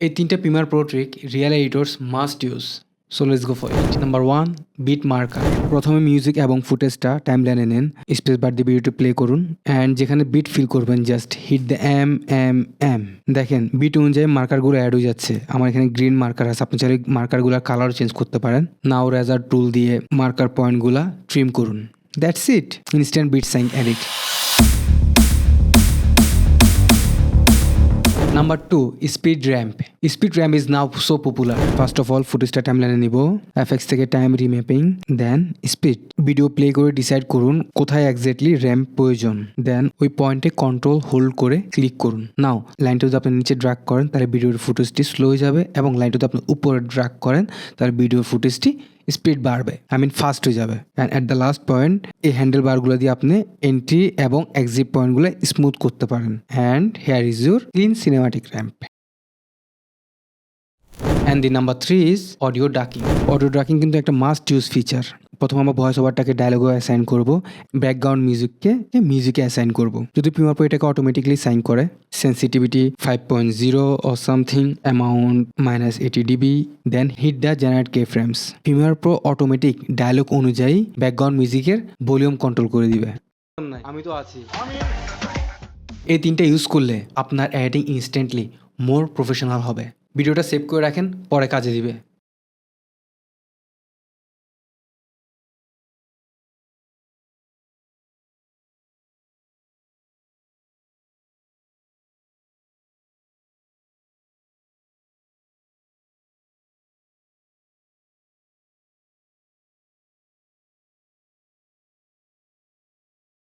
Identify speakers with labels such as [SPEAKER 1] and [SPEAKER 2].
[SPEAKER 1] এই ৩টা Premiere Pro trick real editors must use. So let's go for it. Number 1, beat marker. প্রথমে music এবং ফুটেজটা টাইমলাইনে নেন, স্পেস বার দিয়ে ভিডিওটি প্লে করুন অ্যান্ড যেখানে বিট ফিল করবেন জাস্ট হিট দ্য এম। দেখেন বিট অনুযায়ী মার্কারগুলো অ্যাড হয়ে যাচ্ছে। আমার এখানে গ্রিন মার্কার আছে, আপনি চাইলে মার্কারগুলোর কালার চেঞ্জ করতে পারেন। নাও রেজার টুল দিয়ে মার্কার পয়েন্টগুলো ট্রিম করুন। That's it, instant beat sign edit. Number 2, speed ramp. Speed ramp is now so popular. First of all, ফুটেজটা টাইমলাইনে নিব, এফএক্স থেকে টাইম রিম্যাপিং, দেন স্পিড। ভিডিও প্লে করে ডিসাইড করুন কোথায় এক্স্যাক্টলি র্যাম্প প্রয়োজন, দেন ওই পয়েন্টে কন্ট্রোল হোল্ড করে ক্লিক করুন। নাও লাইনটা যদি আপনি নিচে ড্র্যাগ করেন তাহলে ভিডিওর ফুটেজটি স্লো হয়ে যাবে, এবং লাইনটা যদি আপনি উপরে ড্র্যাগ করেন তাহলে ভিডিওর ফুটেজটি স্পিড বাড়বে, ফাস্ট হয়ে যাবে। And at the last point এই হ্যান্ডেল বারগুলো দিয়ে আপনি এন্ট্রি এবং এক্সিট পয়েন্টগুলো স্মুথ করতে পারেন। And here is your clean cinematic ramp. And the number 3 is audio ducking. Audio ducking কিন্তু একটা মাস্ট ইউজ ফিচার। প্রথমে আমরা ভয়েস ওভারটাকে ডায়লগে অ্যাসাইন করব, ব্যাকগ্রাউন্ড মিউজিকে অ্যাসাইন করব। যদি প্রিমিয়ার প্রো এটাকে অটোমেটিকলি সাইন করে, sensitivity 5.0 or something, amount -80 dB, then hit the generate key frames. Premiere Pro automatic dialogue অনুযায়ী ব্যাকগ্রাউন্ড মিউজিকের ভলিউম কন্ট্রোল করে দিবে। আমি তো আছি। এই 3টা ইউজ করলে আপনার এডিটিং ইনস্ট্যান্টলি মোর প্রফেশনাল হবে। ভিডিওটা সেভ করে রাখেন, পরে কাজে দিবে।